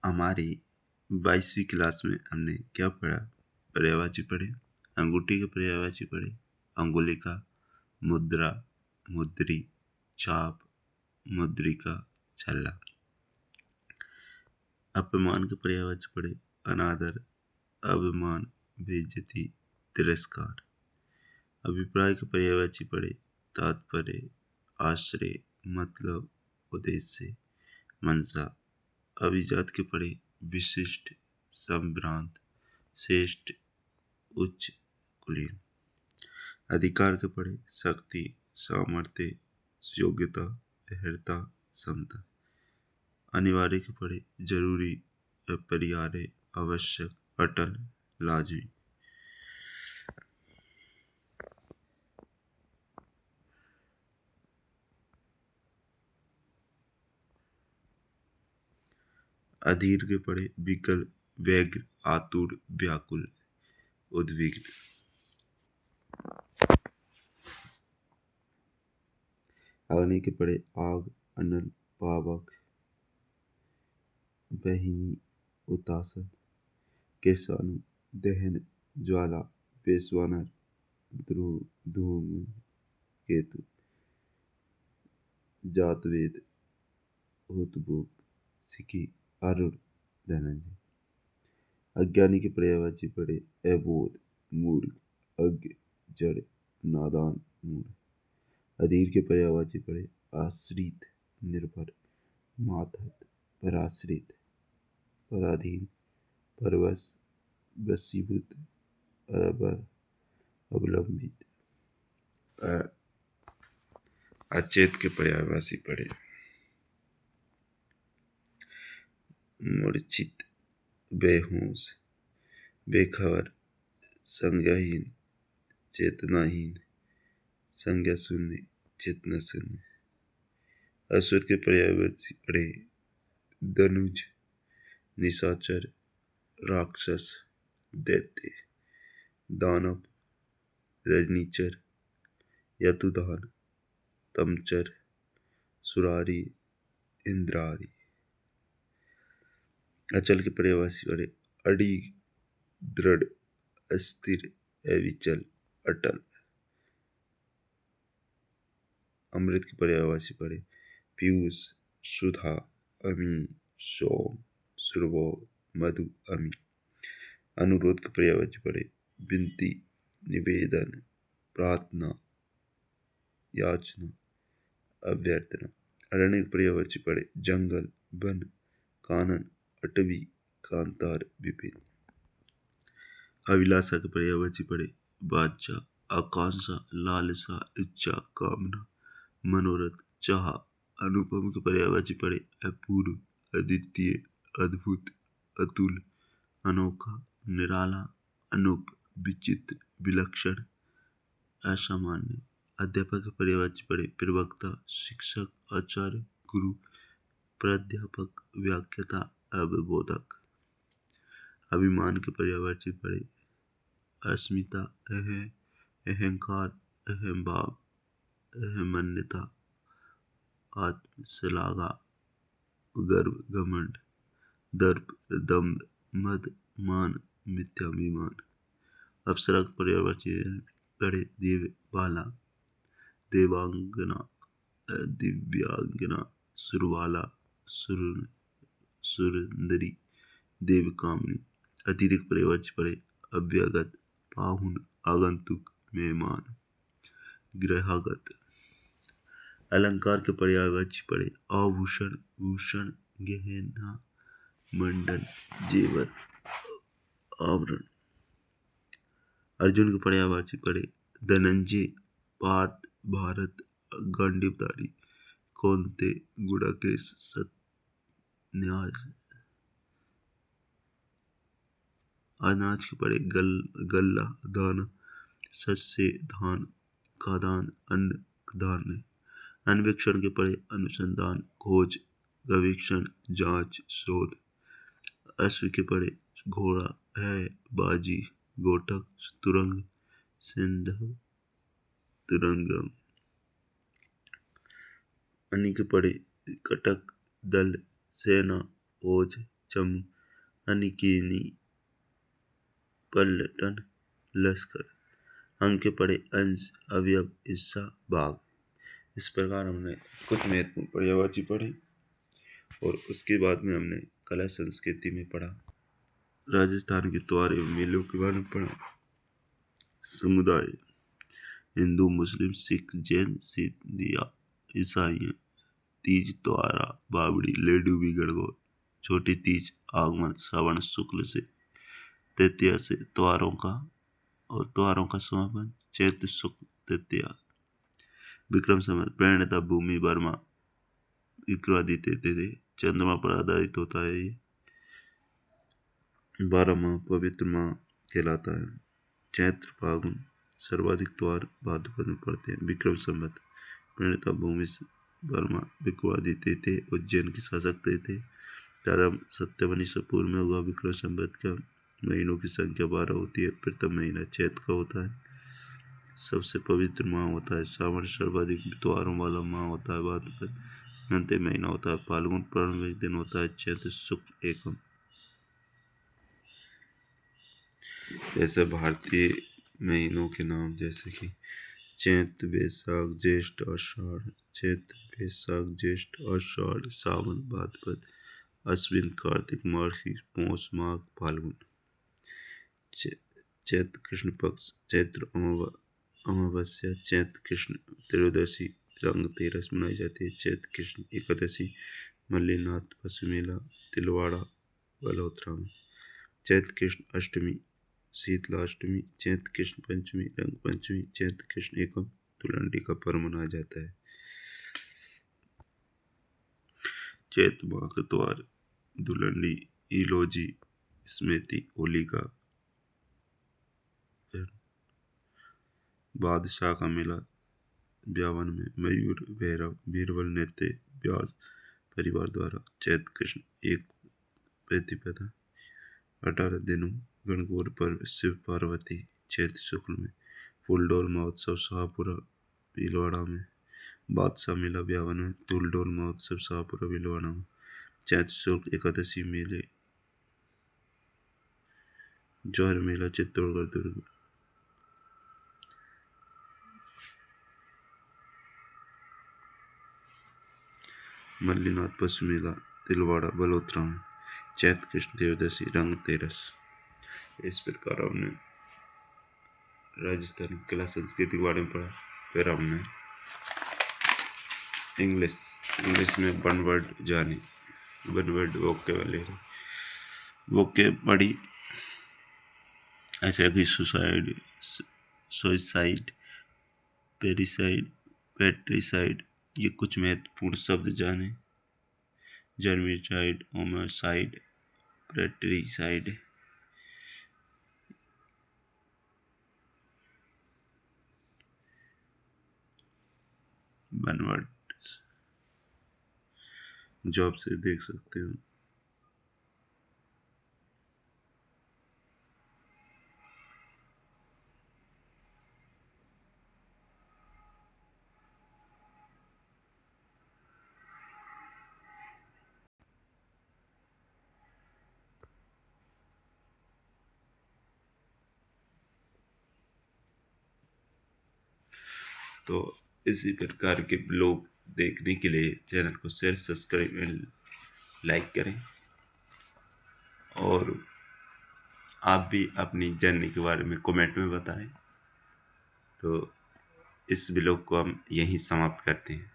हमारी 22वीं क्लास में हमने क्या पढ़ा? पर्यायवाची पढ़े, अंगूठी के पर्यायवाची पढ़े, अंगुलिका, मुद्रा, मुद्री, चाप, मुद्रिका, छल्ला। अपमान के पर्यायवाची पढ़े, अनादर, अभिमान, बेइज्जती, तिरस्कार। अभिप्राय के पर्यायवाची पढ़े, तात्पर्य, आश्रय, मतलब, उद्देश्य, मंशा। अभिजात के पढ़े, विशिष्ट, संभ्रांत, श्रेष्ठ, उच्च, कुलीन। अधिकार के पढ़े, शक्ति, सामर्थ्य, योग्यता, अर्हता, क्षमता। अनिवार्य के पढ़े, जरूरी, अपरिहार्य, आवश्यक, अटल, लाजिमी। अधीर के पढ़े, विकल, व्यग्र, आतुर, व्याकुल, उद्विग्न। अग्नि के पढ़े, आग, अनल, पावक, बहिनी, उतासन। केशानु, दहन, ज्वाला, पेशवानर, धूम केतु। जातवेद, हुतबुक, सिकी, अरुण, धनंजय। अज्ञानी के पर्यायवाची पढ़े, अबोध, मूर्ख, अज्ञ, जड़, नादान, मूढ़। अधीर के पर्यायवाची पढ़े, आश्रित, निर्भर, मातहत, पराश्रित, पराधीन, परवश, वशीभूत, अवलंबित। अचेत के पर्यायवाची पढ़े, मूर्छित, बेहोश, बेखबर, संज्ञाहीन, चेतनाहीन, संज्ञा शून्य, चेतना शून्य। असुर के पर्यायवाची पढ़े, दनुज, निशाचर, राक्षस, दैत्य, दानव, रजनीचर, यतुदान, तमचर, सुरारी, इंद्रारी। अचल के पर्यायवाची पढ़े, अड़िग, दृढ़, अस्थिर, अविचल, अटल। अमृत के पर्यायवाची पढ़े, पीयूष, सुधा, अमी, सोम, सुरभो, मधु, अमी। अनुरोध के पर्यायवाची पढ़े, विनती, निवेदन, प्रार्थना, याचना, अभ्यर्थना। अरण्य के पर्यायवाची पढ़े, जंगल, वन, कानन, अटवी, कांतार, विपिन। अभिलाषा के पर्यायवाची पढ़े, वांछा, आकांक्षा, लालसा, इच्छा, कामना, मनोरथ, चाह। अनुपम के पर्यायवाची पढ़े, अपूर्व, अद्वितीय, अद्भुत, अतुल, अनोखा, निराला, अनूप, विचित्र, विलक्षण, असामान्य। अध्यापक के पर्यायवाची पढ़े, प्रवक्ता, शिक्षक, आचार्य, गुरु, प्राध्यापक, व्याख्याता, अवबोधक। अभिमान के पर्यायवाची पढ़े, अस्मिता, अहंकार, अहंभाव, अहमन्यता, आत्मश्लाघा, गर्व, घमंड, दर्प, दम्भ, मद, मान, मिथ्याभिमान। अप्सरा के पर्यायवाची पढ़े, देव, बाला, देवांगना, दिव्यांगना, सुरबाला, सुरंदरी, देवकामिनी। अतिथि के पर्यायवाची पढ़े, अभ्यागत, पाहुन, आगंतुक, मेहमान, ग्रहागत। अलंकार के पर्यायवाची पढ़े, आभूषण, भूषण, गहना, मंडल, जेवर, आवरण। अर्जुन के पर्यायवाची पढ़े, धनंजय, पार्थ, भारत, गांडीवधारी, कौंते, गुड़ाकेश, सत्यान्याय। अनाज के पढ़े, गल्ला, दाना, शस्य, धान, खाद्यान्न, अन्न, धान्य। अन्वेक्षण के पढ़े, अनुसंधान, खोज, गवेषण, जांच, शोध। अश्व के पढ़े, घोड़ा, है, बाजी, गोटक, तुरंग, सिंधव, तुरंगम। अनि के पढ़े, कटक, दल, सेना, ओज, चमू, अनिकिनी, पल्टन, लश्कर। अंक के पढ़े अंश, अवयव, हिस्सा, भाग। इस प्रकार हमने कुछ महत्वपूर्ण पर्यायवाची पढ़े और उसके बाद में हमने कला संस्कृति में पढ़ा राजस्थान के त्योहार एवं मेलों के बारे में पढ़ा। समुदाय हिंदू, मुस्लिम, सिख, जैन, सिंधिया, ईसाई। तीज, त्योहारा, बावड़ी, लेडूबी, गणगौर। छोटी तीज, आगमन श्रावण शुक्ल से, तृतीया से त्योहारों का समापन चैत्र शुक्ल तृतीया। विक्रम संवत, प्रणेता भूमि वर्मा, विक्रमादित्य तिथि, चंद्रमा पर आधारित होता है। ये 12 माह पवित्र माह कहलाता है। चैत्र फागुन, सर्वाधिक त्योहार भाद्रपद में पड़ते हैं। विक्रम संवत, प्रणेता भूमि वर्मा, विक्रमादित्य थे, उज्जैन के शासक थे। प्रारंभ सत्तावन ईसा पूर्व में हुआ। विक्रम संवत का महीनों की संख्या 12 होती है। प्रथम महीना चैत्र का होता है, सबसे पवित्र माह होता है। श्रावण सर्वाधिक त्योहारों वाला माह होता है। भाद्रपद अंतिम महीना होता है। फाल्गुन प्रारंभिक दिन होता है। चैत्र शुक्ल एकम। जैसे भारतीय महीनों के नाम जैसे कि चैत्र, वैशाख, ज्येष्ठ, आषाढ़। चैत्र, वैशाख, ज्येष्ठ, आषाढ़, सावन, भाद्रपद, अश्विन, कार्तिक, मार्गशीर, पौष, माघ, फाल्गुन। चैत्र कृष्ण पक्ष, चैत्र अमावस्या, चैत्र कृष्ण त्रयोदशी, रंग तेरस मनाई जाती है। चैत्र कृष्ण एकादशी, मल्लीनाथ पशु मेला, तिलवाड़ा, बलहोत्रा में। चैत्र कृष्ण अष्टमी, शीतलाष्टमी। चैत्र कृष्ण पंचमी, रंग पंचमी। चैत्र कृष्ण एकम, धुलंडी का पर्व मनाया जाता है। चैत्र माह का त्योहार धुलंडी, इलोजी, स्मृति, होलिका, बादशाह का मेला, ब्यावन में मयूर, भैरव, बीरबल नृत्य, व्यास परिवार द्वारा। चैत्र कृष्ण एक प्रतिपदा, 18 दिनों गणगौर पर्व, शिव पार्वती। चैत्र शुक्ल में फूलडोल महोत्सव, शाहपुरा भीलवाड़ा में। बादशाह मेला ब्यावन में, फूलडोल महोत्सव, शाहपुरा भीलवाड़ा में। चैत्र शुक्ल एकादशी मेले, जौहर मेला, चित्तौड़गढ़ दुर्ग। मल्लीनाथ पशु मेला, तिलवाड़ा, बलोत्रा में। चैत्र कृष्ण त्रयोदशी, रंग तेरस। इस प्रकार हमने राजस्थानी कला संस्कृति के बारे में पढ़ा। फिर हमने इंग्लिश में वन वर्ड जाने। वन वर्ड वोकेबुलरी वोके पढ़ी, ऐसे कि सुसाइड, सुसाइड, पेरिसाइड, पेट्रिसाइड। ये कुछ महत्वपूर्ण शब्द जाने। Germicide, homicide, patricide. One word job से देख सकते हो। तो इसी प्रकार के ब्लॉग देखने के लिए चैनल को शेयर, सब्सक्राइब एंड लाइक करें। और आप भी अपनी जर्नी के बारे में कमेंट में बताएं। तो इस ब्लॉग को हम यहीं समाप्त करते हैं।